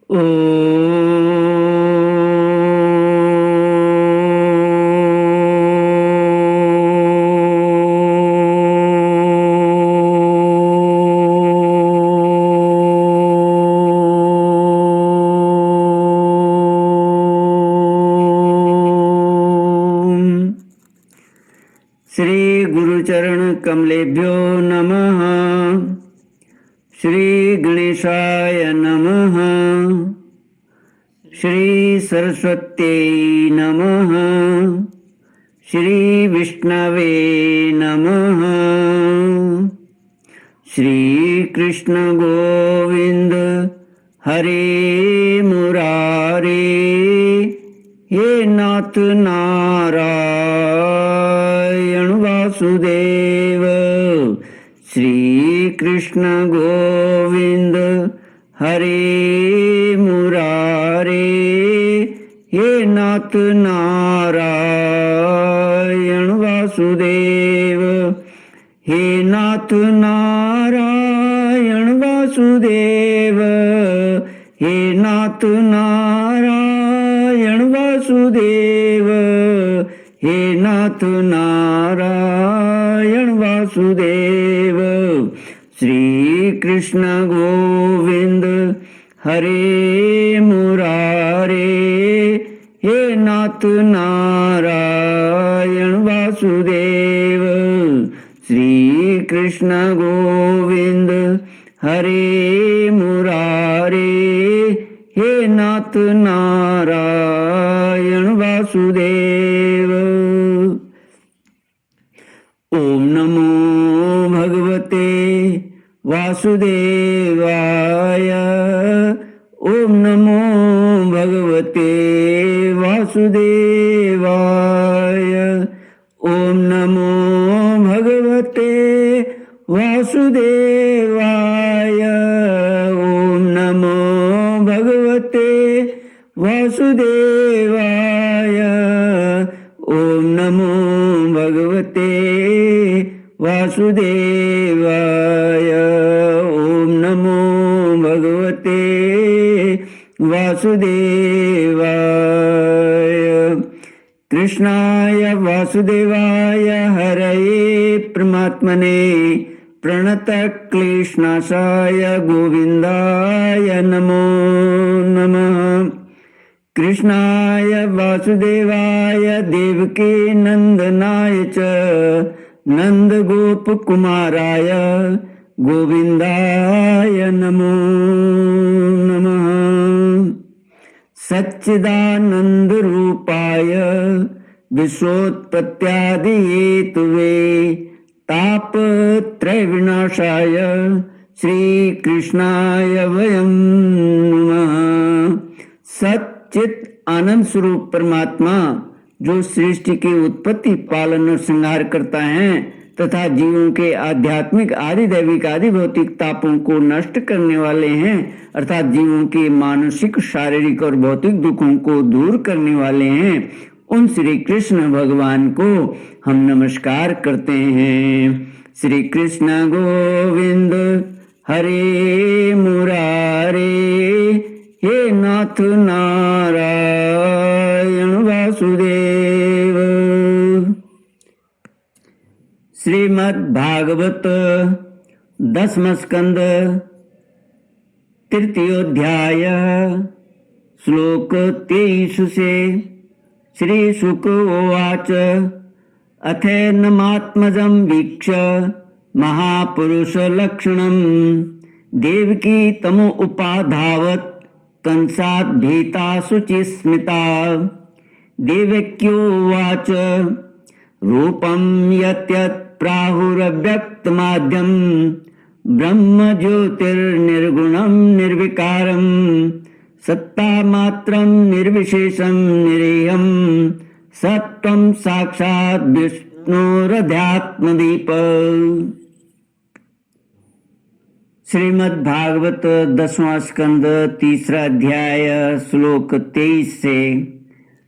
ओ श्री गुरुचरण कमलेभ्यो नमः। श्री गणेशाय नमः। श्री सरस्वत्यै नमः। श्री विष्णवे नमः। श्री कृष्ण गोविंद हरे मुरारे, हे नाथ नारायण वासुदेव। श्री कृष्ण गोविंद हरे मुरारे, हे नाथ नारायण वासुदेव। हे नाथ नारायण वासुदेव। हे नाथ नारायण वासुदेव। हे नाथ नारायण वासुदेव। श्री कृष्ण गोविंद हरे मुरारे, हे नाथ नारायण वासुदेव। श्री कृष्ण गोविंद हरे मुरारे, हे नाथ नारायण वासुदेव। ओम नमो भगवते वासुदेवाय। ओम नमो भगवते वासुदेवाय। ओम नमो भगवते वासुदेवाय। ओम नमो भगवते वासुदेवाय। ओम नमो भगवते वासुदेवाय। ओम नमो भगवते वासुदेवाय। कृष्णाय वासुदेवाय हरये परमात्मने प्रणतक्लेशनाशाय गोविन्दाय नमो नमः। कृष्णाय वासुदेवाय देवकी नंदनाय च नंदगोपकुमाराय गोविन्दाय नमो नमः। सच्चिदानन्दरूपाय विश्वोत्पत्त्यादिहेतवे तापत्रयविनाशाय श्रीकृष्णाय वयं नमः। सच्चित आनंद स्वरूप परमात्मा जो सृष्टि की उत्पत्ति, पालन और श्रृंगार करता है तथा जीवों के आध्यात्मिक आदि दैविक आदि भौतिक तापों को नष्ट करने वाले हैं, अर्थात जीवों के मानसिक शारीरिक और भौतिक दुखों को दूर करने वाले हैं, उन श्री कृष्ण भगवान को हम नमस्कार करते हैं। श्री कृष्ण गोविंद हरे मुरारे, हे नाथ नारायण वासुदेव। श्रीमद् भागवत दसम स्कंद तृतीयोध्याय श्लोक 23 से। श्री शुक उवाच अथैनमात्मजं वीक्ष्य महापुरुष लक्षणं देवकी तमो उपाधावत कंसात् भीता शुचिस्मिता। देवक्योवाच रूपं यत् प्राहुरव्यक्तमाद्यं ब्रह्म ज्योतिर्निर्गुणं निर्विकारं सत्तामात्रं निर्विशेषं निरीहं सत्त्वं साक्षात् विष्णुरध्यात्मदीप। श्रीमद् भागवत 10वां स्कंद 3रा अध्याय श्लोक 23 से।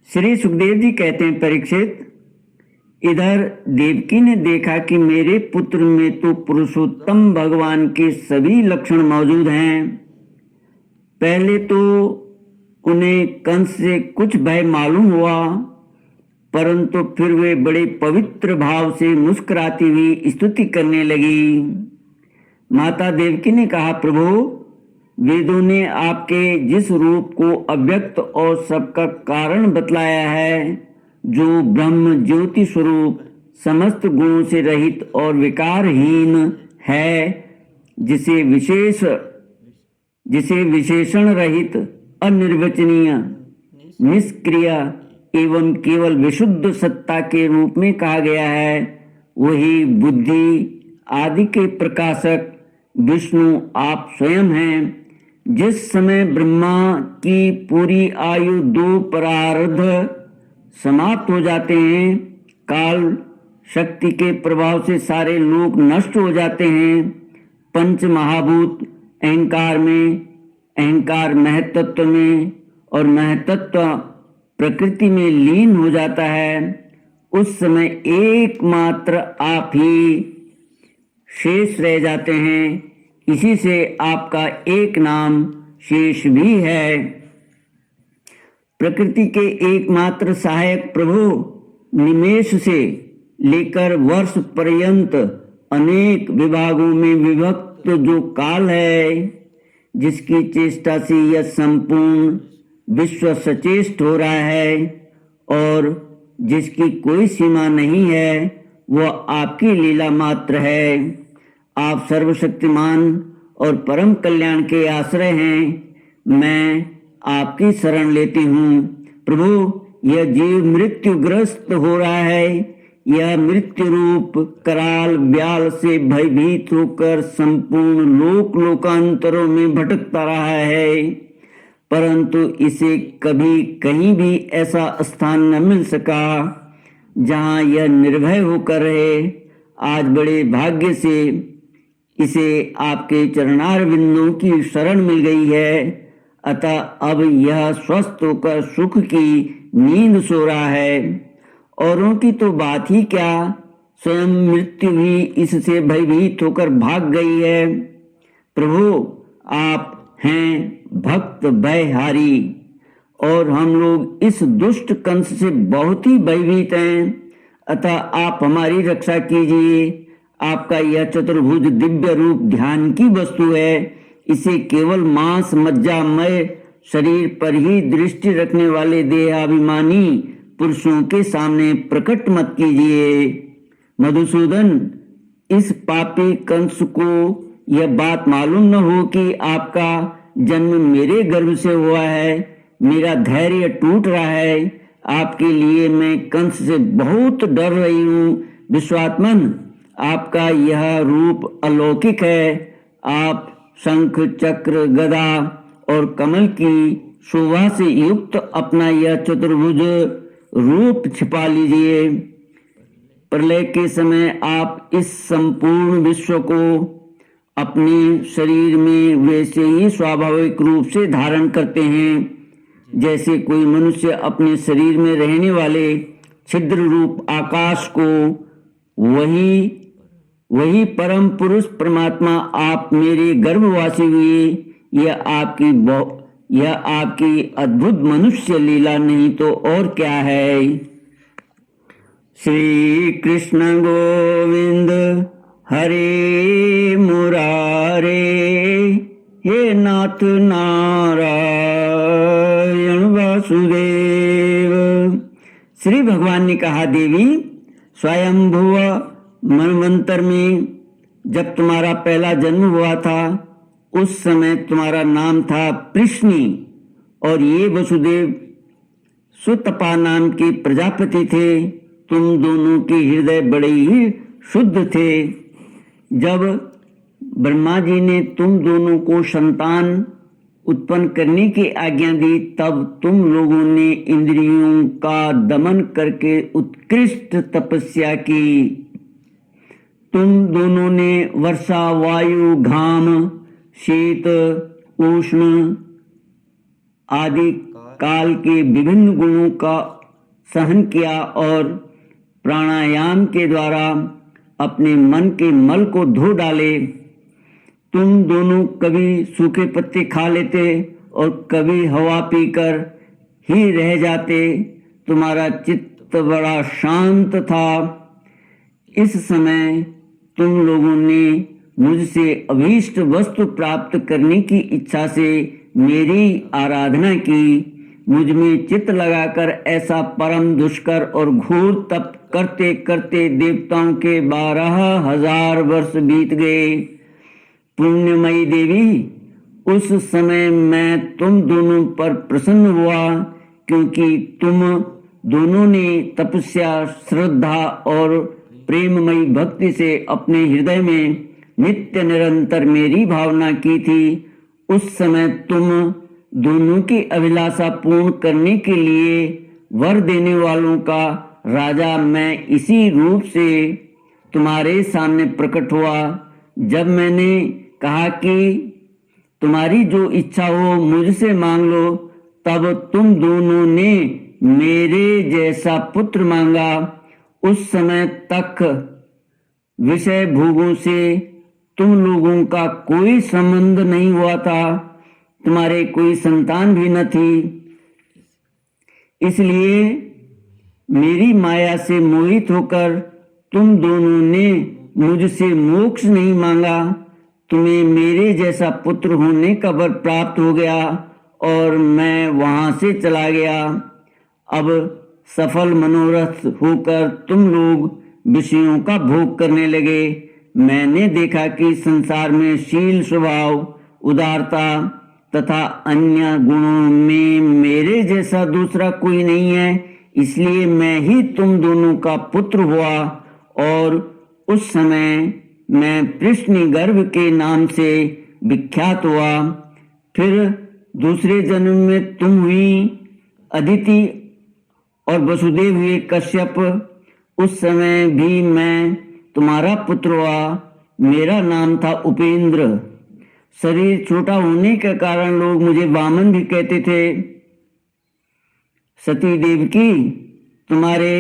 श्री सुखदेव जी कहते हैं, परीक्षित, इधर देवकी ने देखा कि मेरे पुत्र में तो पुरुषोत्तम भगवान के सभी लक्षण मौजूद हैं, पहले तो उन्हें कंस से कुछ भय मालूम हुआ, परंतु फिर वे बड़े पवित्र भाव से मुस्कुराती हुई स्तुति करने लगी। माता देवकी ने कहा, प्रभु, वेदों ने आपके जिस रूप को अव्यक्त और सबका कारण बतलाया है, जो ब्रह्म ज्योति स्वरूप समस्त गुणों से रहित और विकारहीन है, जिसे विशेषण रहित, अनिर्वचनीय, निष्क्रिय एवं केवल विशुद्ध सत्ता के रूप में कहा गया है, वही बुद्धि आदि के प्रकाशक विष्णु आप स्वयं हैं। जिस समय ब्रह्मा की पूरी आयु 2 परार्ध समाप्त हो जाते हैं, काल शक्ति के प्रभाव से सारे लोग नष्ट हो जाते हैं, पंच महाभूत अहंकार में, अहंकार महतत्व में और महतत्व प्रकृति में लीन हो जाता है, उस समय एकमात्र आप ही शेष रह जाते हैं। इसी से आपका एक नाम शेष भी है। प्रकृति के एकमात्र सहायक प्रभु निमेष से लेकर वर्ष पर्यंत अनेक विभागों में विभक्त जो काल है, जिसकी चेष्टा से यह संपूर्ण विश्व सचेष्ट हो रहा है और जिसकी कोई सीमा नहीं है, वह आपकी लीला मात्र है। आप सर्वशक्तिमान और परम कल्याण के आश्रय हैं। मैं आपकी शरण लेती हूँ। प्रभु, यह जीव मृत्युग्रस्त हो रहा है। यह मृत्यु रूप कराल व्याल से भयभीत होकर संपूर्ण लोकांतरों में भटकता रहा है, परंतु इसे कभी कहीं भी ऐसा स्थान न मिल सका जहाँ यह निर्भय होकर रहे। आज बड़े भाग्य से इसे आपके चरणार बिंदुओं की शरण मिल गई है, अतः अब यह स्वस्थ होकर सुख की नींद सो रहा है। औरों की तो बात ही क्या, स्वयं मृत्यु भी इससे भयभीत होकर भाग गई है। प्रभु, आप हैं भक्त भयहारी और हम लोग इस दुष्ट कंस से बहुत ही भयभीत हैं, अतः आप हमारी रक्षा कीजिए। आपका यह चतुर्भुज दिव्य रूप ध्यान की वस्तु है। इसे केवल मांस मज्जामय शरीर पर ही दृष्टि रखने वाले देहाभिमानी पुरुषों के सामने प्रकट मत कीजिए। मधुसूदन, इस पापी कंस को यह बात मालूम न हो कि आपका जन्म मेरे गर्भ से हुआ है। मेरा धैर्य टूट रहा है। आपके लिए मैं कंस से बहुत डर रही हूँ। विश्वात्मन, आपका यह रूप अलौकिक है। आप शंख, चक्र, गदा और कमल की शोभा से युक्त अपना यह चतुर्भुज रूप छिपा लीजिए। प्रलय के समय आप इस संपूर्ण विश्व को अपने शरीर में वैसे ही स्वाभाविक रूप से धारण करते हैं जैसे कोई मनुष्य अपने शरीर में रहने वाले छिद्र रूप आकाश को। वही परम पुरुष परमात्मा आप मेरे गर्भवासी हुए। यह आपकी अद्भुत मनुष्य लीला नहीं तो और क्या है। श्री कृष्ण गोविंद हरे मुरारे, हे नाथ नारायण वासुदेव। श्री भगवान ने कहा, देवी, स्वयंभुव मनवंतर में जब तुम्हारा पहला जन्म हुआ था, उस समय तुम्हारा नाम था पृश्नि और ये वसुदेव सुतपा नाम के प्रजापति थे। तुम दोनों के हृदय बड़े ही शुद्ध थे। जब ब्रह्मा जी ने तुम दोनों को संतान उत्पन्न करने की आज्ञा दी, तब तुम लोगों ने इंद्रियों का दमन करके उत्कृष्ट तपस्या की। तुम दोनों ने वर्षा, वायु, घाम, शीत, उष्ण आदि काल के विभिन्न गुणों का सहन किया और प्राणायाम के द्वारा अपने मन के मल को धो डाले। तुम दोनों कभी सूखे पत्ते खा लेते और कभी हवा पीकर ही रह जाते। तुम्हारा चित्त बड़ा शांत था। इस समय तुम लोगों ने मुझसे अभीष्ट वस्तु प्राप्त करने की इच्छा से मेरी आराधना की। मुझ में चित्त लगाकर ऐसा परम दुष्कर और घोर तप करते करते देवताओं के 12,000 वर्ष बीत गए। पुण्यमयी देवी, उस समय मैं तुम दोनों पर प्रसन्न हुआ, क्योंकि तुम दोनों ने तपस्या, श्रद्धा और प्रेममयी भक्ति से अपने हृदय में नित्य निरंतर मेरी भावना की थी। उस समय तुम दोनों की अभिलाषा पूर्ण करने के लिए वर देने वालों का राजा मैं इसी रूप से तुम्हारे सामने प्रकट हुआ। जब मैंने कहा कि तुम्हारी जो इच्छा हो मुझसे मांग लो, तब तुम दोनों ने मेरे जैसा पुत्र मांगा। उस समय तक विषय भोगों से तुम लोगों का कोई संबंध नहीं हुआ था, तुम्हारे कोई संतान भी न थी। इसलिए मेरी माया से मोहित होकर तुम दोनों ने मुझसे मोक्ष नहीं मांगा। तुम्हें मेरे जैसा पुत्र होने का वर प्राप्त हो गया और मैं वहां से चला गया। अब सफल मनोरथ होकर तुम लोग विषयों का भोग करने लगे। मैंने देखा कि संसार में शील, स्वभाव, उदारता तथा अन्य गुणों में मेरे जैसा दूसरा कोई नहीं है। इसलिए मैं ही तुम दोनों का पुत्र हुआ और उस समय मैं पृश्निगर्भ के नाम से विख्यात हुआ। फिर दूसरे जन्म में तुम हुई अदिति और वसुदेव हुए कश्यप। उस समय भी मैं तुम्हारा पुत्र हुआ। मेरा नाम था उपेंद्र। शरीर छोटा होने के कारण लोग मुझे वामन भी कहते थे। सती देवकी, तुम्हारे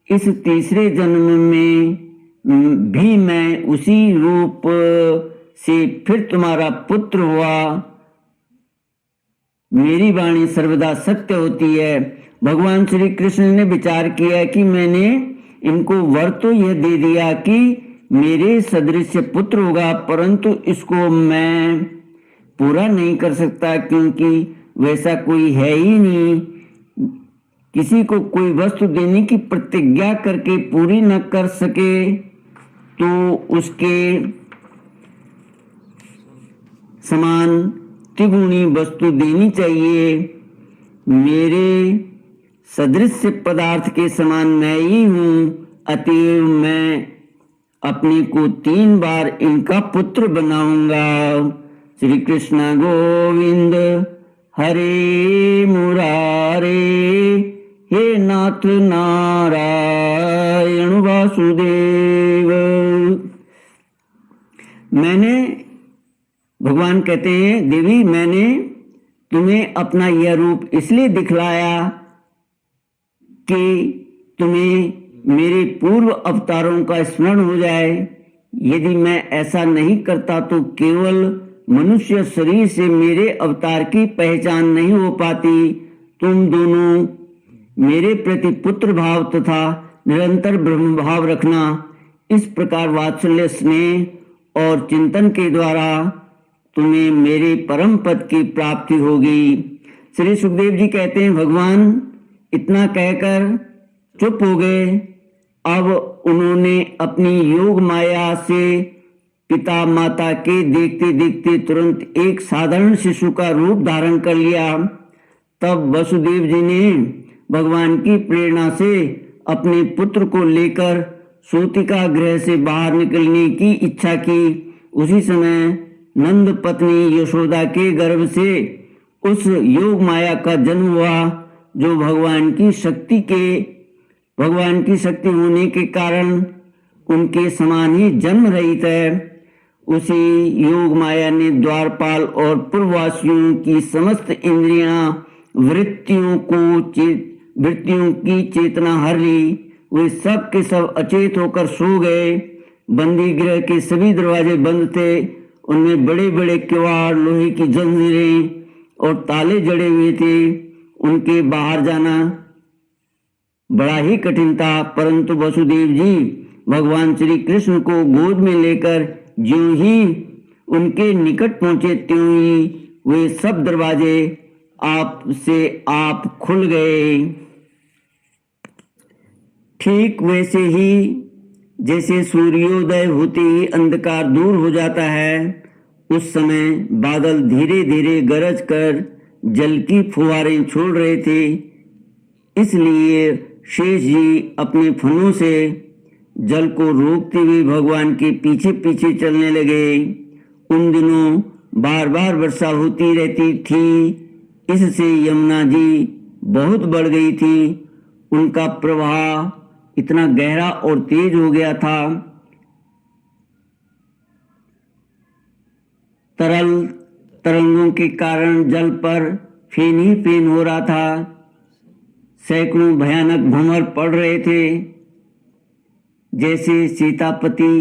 इस तीसरे जन्म में भी मैं उसी रूप से फिर तुम्हारा पुत्र हुआ। मेरी वाणी सर्वदा सत्य होती है। भगवान श्री कृष्ण ने विचार किया कि मैंने इनको वर तो यह दे दिया कि मेरे सदृश पुत्र होगा, परंतु इसको मैं पूरा नहीं कर सकता, क्योंकि वैसा कोई है ही नहीं। किसी को कोई वस्तु देने की प्रतिज्ञा करके पूरी न कर सके तो उसके समान त्रिगुणी वस्तु देनी चाहिए। मेरे सदृश पदार्थ के समान मैं ही हूँ, अतएव मैं अपने को 3 बार इनका पुत्र बनाऊंगा। श्री कृष्ण गोविंद हरे मुरारे, हे नाथ नारायण वासुदेव। मैंने, भगवान कहते हैं, देवी मैंने तुम्हें अपना यह रूप इसलिए दिखलाया कि तुम्हें मेरे पूर्व अवतारों का स्मरण हो जाए। यदि मैं ऐसा नहीं करता तो केवल मनुष्य शरीर से मेरे अवतार की पहचान नहीं हो पाती। तुम दोनों मेरे प्रति पुत्र भाव तथा निरंतर ब्रह्म भाव रखना। इस प्रकार वात्सल्य, स्नेह और चिंतन के द्वारा तुम्हें मेरे परम पद की प्राप्ति होगी। श्री सुखदेव जी कहते हैं, भगवान इतना कहकर चुप हो गए। अब उन्होंने अपनी योग माया से पिता माता के देखते देखते तुरंत एक साधारण शिशु का रूप धारण कर लिया। तब वसुदेव जी ने भगवान की प्रेरणा से अपने पुत्र को लेकर सूतिका गृह से बाहर निकलने की इच्छा की। उसी समय नंद पत्नी यशोदा के गर्भ से उस योग माया का जन्म हुआ, जो भगवान की शक्ति होने के कारण उनके समान ही जन्म रहित है। उसी योग माया ने द्वारपाल और पूर्ववासियों की समस्त इंद्रियां, वृत्तियों की चेतना हर ली। वे सब के सब अचेत होकर सो गए। बंदी गृह के सभी दरवाजे बंद थे। उनमें बड़े बड़े किवाड़, लोहे की जंजीरें और ताले जड़े हुए थे, उनके बाहर जाना बड़ा ही कठिन था। परंतु वसुदेव जी भगवान श्री कृष्ण को गोद में लेकर ज्यों ही उनके निकट पहुंचे, त्यों ही वे सब दरवाजे आप से आप खुल गए। ठीक वैसे ही जैसे सूर्योदय होते ही अंधकार दूर हो जाता है, उस समय बादल धीरे धीरे गरज कर जल की फुहारें छोड़ रहे थे। इसलिए शेष जी अपने फनों से जल को रोकते हुए भगवान के पीछे पीछे चलने लगे। उन दिनों बार बार वर्षा होती रहती थी, इससे यमुना जी बहुत बढ़ गई थी। उनका प्रवाह इतना गहरा और तेज हो गया था। तरल तरंगों के कारण जल पर फेन ही फेन हो रहा था। सैकड़ों भयानक भंवर पड़ रहे थे। जैसे सीतापति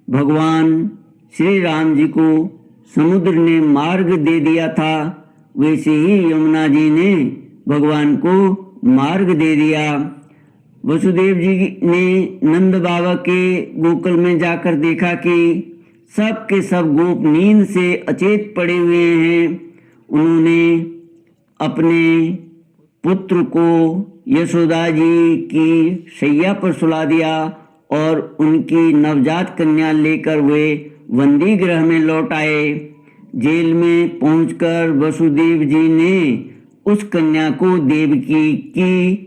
भगवान श्री राम जी को समुद्र ने मार्ग दे दिया था, वैसे ही यमुना जी ने भगवान को मार्ग दे दिया। वसुदेव जी ने नंद बाबा के गोकुल में जाकर देखा कि सब के सब गोप नींद से अचेत पड़े हुए हैं। उन्होंने अपने पुत्र को यशोदा जी की शैया पर सुला दिया और उनकी नवजात कन्या लेकर वे बंदी गृह में लौट आए। जेल में पहुंचकर वसुदेव जी ने उस कन्या को देवकी की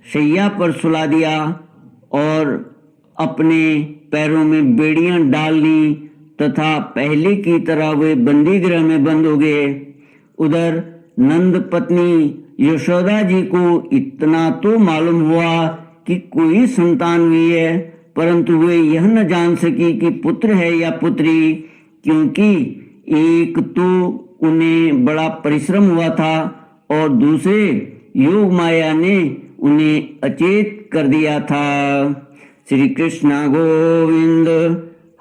शैया पर सुला दिया और अपने पैरों में बेड़ियां डाल ली तथा पहले की तरह वे बंदी गृह में बंद हो गए। उधर नंद पत्नी यशोदा जी को इतना तो मालूम हुआ कि कोई संतान हुई है, परंतु वे यह न जान सकी कि पुत्र है या पुत्री, क्योंकि एक तो उन्हें बड़ा परिश्रम हुआ था और दूसरे योग माया ने उन्हें अचेत कर दिया था। श्री कृष्ण गोविंद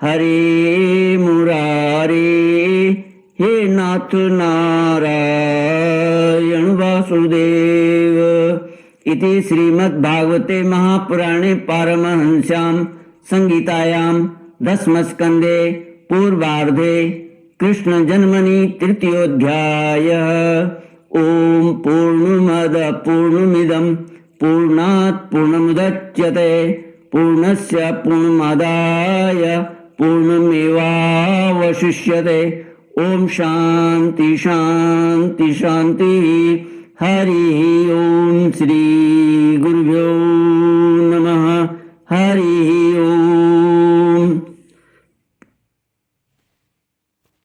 हरे मुरारे, हे नाथ नारायण वासुदेव। इति श्रीमद्भागवते महापुराणे पारमहंस्यां संहितायां दशमस्कन्धे पूर्वार्धे कृष्ण जन्मनि तृतीयोऽध्यायः। ओम पूर्णमद पूर्णमिदं पूर्णात् पूर्णमुदच्यते पूर्णस्य पूर्णमादाय पूर्णमेवावशिष्यते। ओम शांति शांति शांति। हरि ओम। श्री गुरुभ्यो